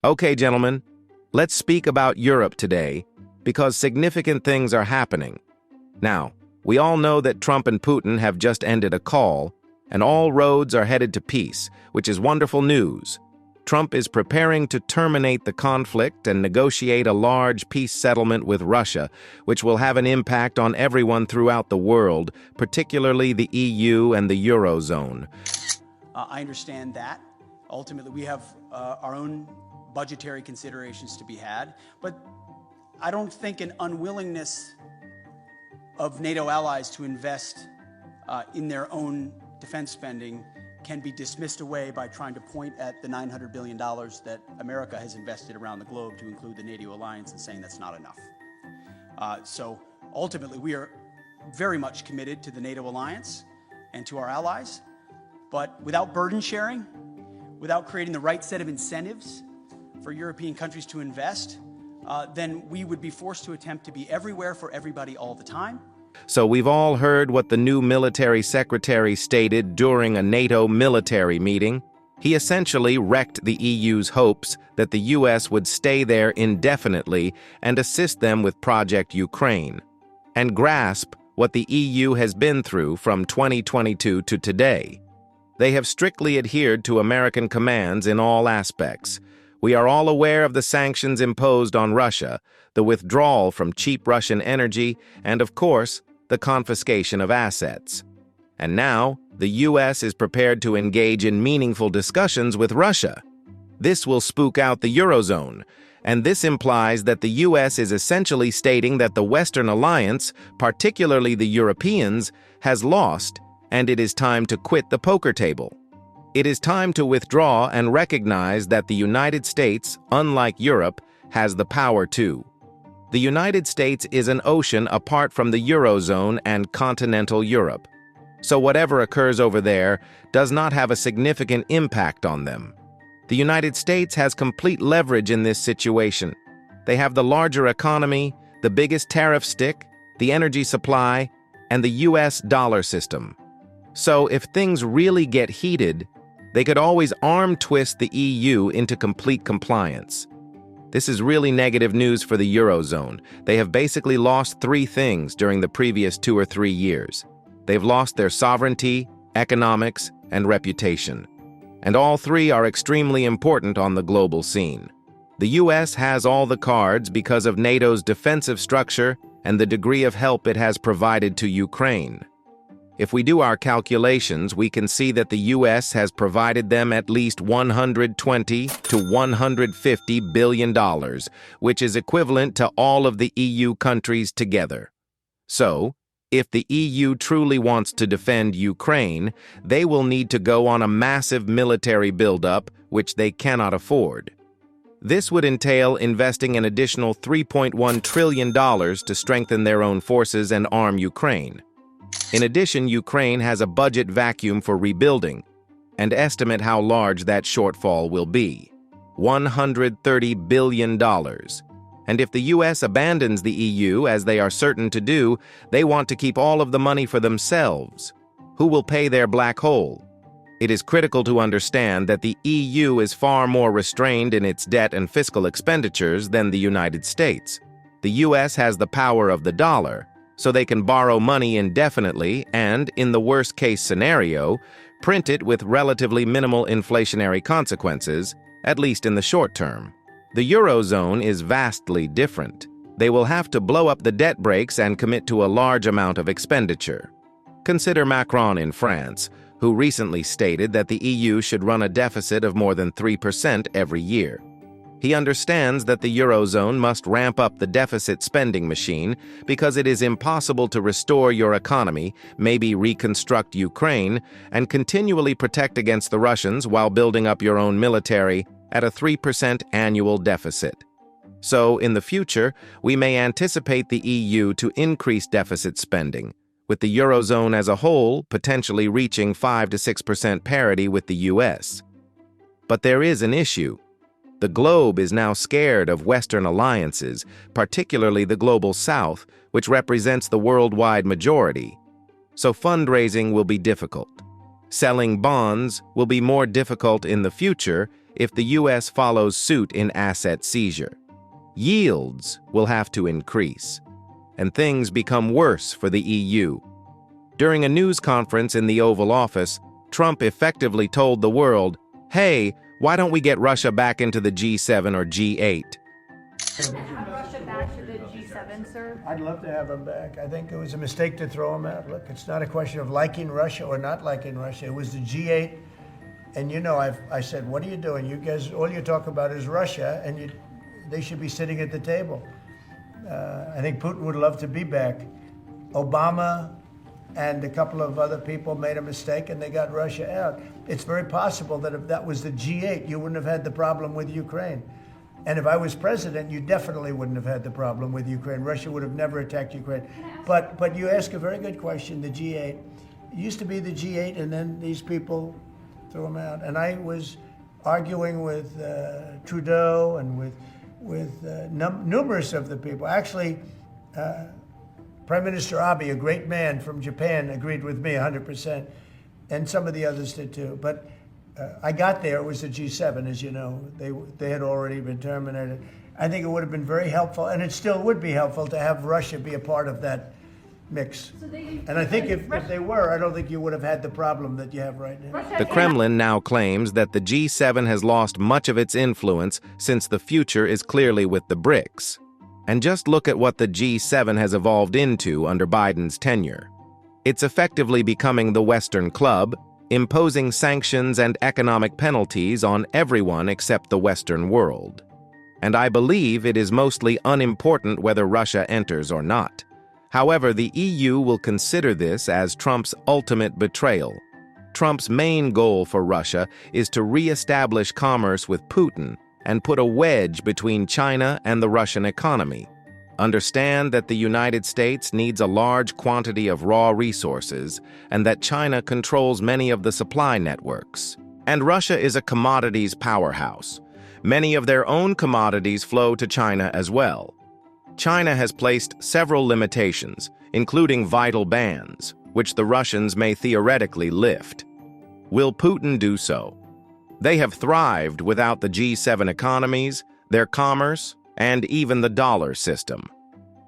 Okay, gentlemen, let's speak about Europe today, because significant things are happening. Now, we all know that Trump and Putin have just ended a call, and all roads are headed to peace, which is wonderful news. Trump is preparing to terminate the conflict and negotiate a large peace settlement with Russia, which will have an impact on everyone throughout the world, particularly the EU and the Eurozone. I understand that. Ultimately, we have our own budgetary considerations to be had, but I don't think an unwillingness of NATO allies to invest in their own defense spending can be dismissed away by trying to point at the $900 billion that America has invested around the globe to include the NATO alliance and saying that's not enough. So ultimately, we are very much committed to the NATO alliance and to our allies, but without burden sharing, without creating the right set of incentives for European countries to invest, then we would be forced to attempt to be everywhere for everybody all the time. So we've all heard what the new military secretary stated during a NATO military meeting. He essentially wrecked the EU's hopes that the U.S. would stay there indefinitely and assist them with Project Ukraine, and grasp what the EU has been through from 2022 to today. They have strictly adhered to American commands in all aspects. We are all aware of the sanctions imposed on Russia, the withdrawal from cheap Russian energy, and of course, the confiscation of assets. And now, the U.S. is prepared to engage in meaningful discussions with Russia. This will spook out the Eurozone, and this implies that the U.S. is essentially stating that the Western alliance, particularly the Europeans, has lost, and it is time to quit the poker table. It is time to withdraw and recognize that the United States, unlike Europe, has the power too. The United States is an ocean apart from the Eurozone and continental Europe. So whatever occurs over there does not have a significant impact on them. The United States has complete leverage in this situation. They have the larger economy, the biggest tariff stick, the energy supply, and the U.S. dollar system. So if things really get heated, they could always arm twist the EU into complete compliance. This is really negative news for the Eurozone. They have basically lost three things during the previous 2 or 3 years. They've lost their sovereignty, economics, and reputation. And all three are extremely important on the global scene. The U.S. has all the cards because of NATO's defensive structure and the degree of help it has provided to Ukraine. If we do our calculations, we can see that the U.S. has provided them at least $120 to $150 billion, which is equivalent to all of the EU countries together. So, if the EU truly wants to defend Ukraine, they will need to go on a massive military buildup, which they cannot afford. This would entail investing an additional $3.1 trillion to strengthen their own forces and arm Ukraine. In addition, Ukraine has a budget vacuum for rebuilding, and estimate how large that shortfall will be: $130 billion. And if the U.S. abandons the EU, as they are certain to do, they want to keep all of the money for themselves. Who will pay their black hole? It is critical to understand that the EU is far more restrained in its debt and fiscal expenditures than the United States. The U.S. has the power of the dollar, so they can borrow money indefinitely and, in the worst-case scenario, print it with relatively minimal inflationary consequences, at least in the short term. The Eurozone is vastly different. They will have to blow up the debt brakes and commit to a large amount of expenditure. Consider Macron in France, who recently stated that the EU should run a deficit of more than 3% every year. He understands that the Eurozone must ramp up the deficit spending machine because it is impossible to restore your economy, maybe reconstruct Ukraine, and continually protect against the Russians while building up your own military at a 3% annual deficit. So, in the future, we may anticipate the EU to increase deficit spending, with the Eurozone as a whole potentially reaching 5 to 6% parity with the US. But there is an issue. The globe is now scared of Western alliances, particularly the Global South, which represents the worldwide majority. So fundraising will be difficult. Selling bonds will be more difficult in the future, if the U.S. follows suit in asset seizure. Yields will have to increase, and things become worse for the EU. During a news conference in the Oval Office, Trump effectively told the world, "Hey, why don't we get Russia back into the G7 or G8?" Have Russia back to the G7, sir? I'd love to have him back. I think it was a mistake to throw him out. Look, it's not a question of liking Russia or not liking Russia. It was the G8. And you know, I said, what are you doing? You guys, all you talk about is Russia, and they should be sitting at the table. I think Putin would love to be back. Obama and a couple of other people made a mistake and they got Russia out. It's very possible that if that was the G8, you wouldn't have had the problem with Ukraine. And if I was president, you definitely wouldn't have had the problem with Ukraine. Russia would have never attacked Ukraine. But you ask a very good question, the G8. It used to be the G8 and then these people threw them out. And I was arguing with Trudeau and with numerous of the people. Actually, Prime Minister Abe, a great man from Japan, agreed with me 100%. And some of the others did too. But I got there, it was the G7, as you know. They had already been terminated. I think it would have been very helpful, and it still would be helpful to have Russia be a part of that mix. And I think if they were, I don't think you would have had the problem that you have right now. The Kremlin now claims that the G7 has lost much of its influence since the future is clearly with the BRICS. And just look at what the G7 has evolved into under Biden's tenure. It's effectively becoming the Western Club, imposing sanctions and economic penalties on everyone except the Western world. And I believe it is mostly unimportant whether Russia enters or not. However, the EU will consider this as Trump's ultimate betrayal. Trump's main goal for Russia is to re-establish commerce with Putin and put a wedge between China and the Russian economy. Understand that the United States needs a large quantity of raw resources and that China controls many of the supply networks. And Russia is a commodities powerhouse. Many of their own commodities flow to China as well. China has placed several limitations, including vital bans, which the Russians may theoretically lift. Will Putin do so? They have thrived without the G7 economies, their commerce, and even the dollar system.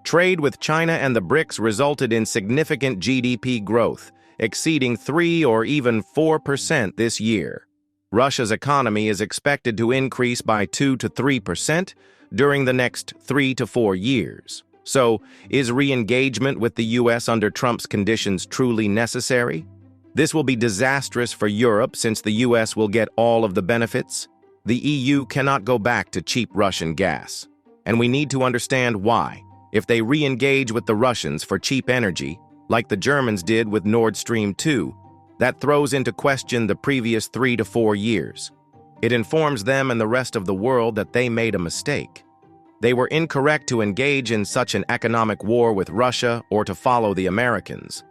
Trade with China and the BRICS resulted in significant GDP growth, exceeding 3 or even 4% this year. Russia's economy is expected to increase by 2 to 3% during the next 3 to 4 years. So, is re-engagement with the U.S. under Trump's conditions truly necessary? This will be disastrous for Europe since the U.S. will get all of the benefits. The EU cannot go back to cheap Russian gas. And we need to understand why. If they re-engage with the Russians for cheap energy, like the Germans did with Nord Stream 2, that throws into question the previous 3 to 4 years. It informs them and the rest of the world that they made a mistake. They were incorrect to engage in such an economic war with Russia or to follow the Americans.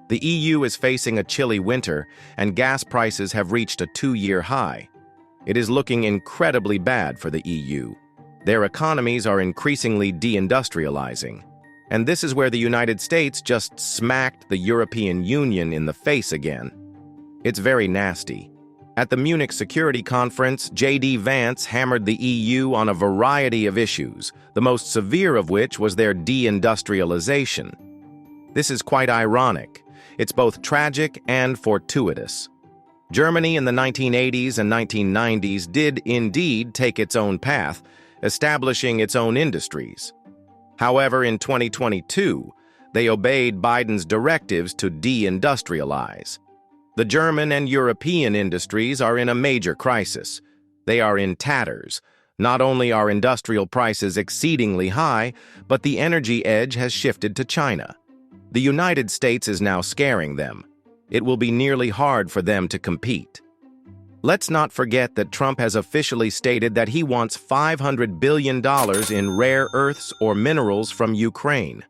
The EU is facing a chilly winter, and gas prices have reached a 2-year high. It is looking incredibly bad for the EU. Their economies are increasingly deindustrializing. And this is where the United States just smacked the European Union in the face again. It's very nasty. At the Munich Security Conference, J.D. Vance hammered the EU on a variety of issues, the most severe of which was their deindustrialization. This is quite ironic. It's both tragic and fortuitous. Germany in the 1980s and 1990s did indeed take its own path, establishing its own industries. However, in 2022, they obeyed Biden's directives to deindustrialize. The German and European industries are in a major crisis. They are in tatters. Not only are industrial prices exceedingly high, but the energy edge has shifted to China. The United States is now scaring them. It will be nearly hard for them to compete. Let's not forget that Trump has officially stated that he wants $500 billion in rare earths or minerals from Ukraine.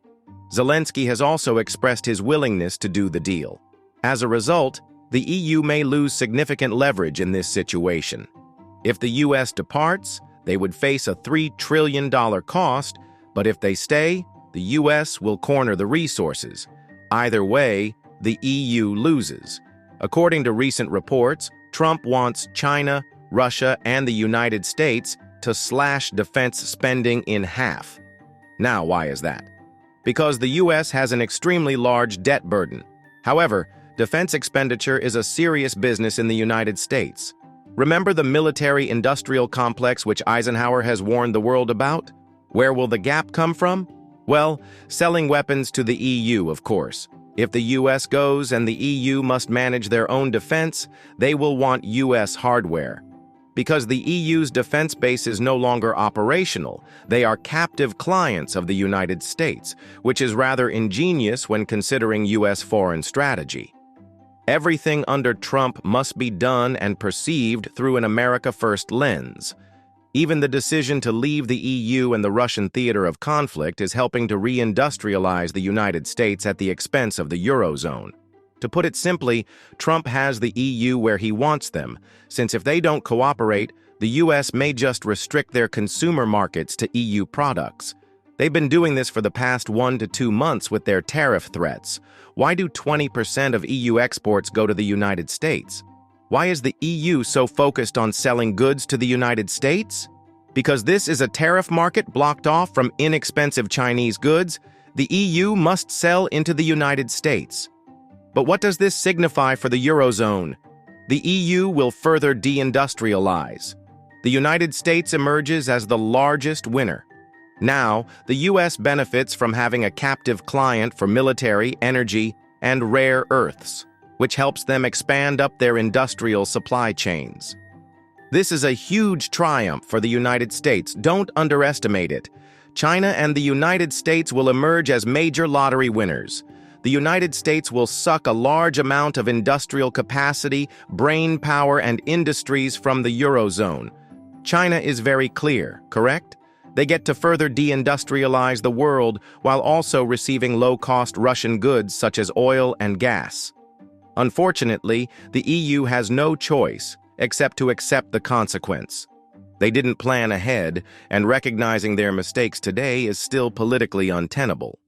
Zelensky has also expressed his willingness to do the deal. As a result, the EU may lose significant leverage in this situation. If the U.S. departs, they would face a $3 trillion cost, but if they stay, the U.S. will corner the resources. Either way, the EU loses. According to recent reports, Trump wants China, Russia, and the United States to slash defense spending in half. Now, why is that? Because the U.S. has an extremely large debt burden. However, defense expenditure is a serious business in the United States. Remember the military-industrial complex which Eisenhower has warned the world about? Where will the gap come from? Well, selling weapons to the EU, of course. If the U.S. goes and the EU must manage their own defense, they will want U.S. hardware. Because the EU's defense base is no longer operational, they are captive clients of the United States, which is rather ingenious when considering U.S. foreign strategy. Everything under Trump must be done and perceived through an America First lens. Even the decision to leave the EU and the Russian theater of conflict is helping to reindustrialize the United States at the expense of the Eurozone. To put it simply, Trump has the EU where he wants them, since if they don't cooperate, the U.S. may just restrict their consumer markets to EU products. They've been doing this for the past 1 to 2 months with their tariff threats. Why do 20% of EU exports go to the United States? Why is the EU so focused on selling goods to the United States? Because this is a tariff market blocked off from inexpensive Chinese goods, the EU must sell into the United States. But what does this signify for the Eurozone? The EU will further deindustrialize. The United States emerges as the largest winner. Now, the U.S. benefits from having a captive client for military, energy, and rare earths, which helps them expand up their industrial supply chains. This is a huge triumph for the United States. Don't underestimate it. China and the United States will emerge as major lottery winners. The United States will suck a large amount of industrial capacity, brain power, and industries from the Eurozone. China is very clear, correct? They get to further deindustrialize the world while also receiving low-cost Russian goods such as oil and gas. Unfortunately, the EU has no choice except to accept the consequence. They didn't plan ahead, and recognizing their mistakes today is still politically untenable.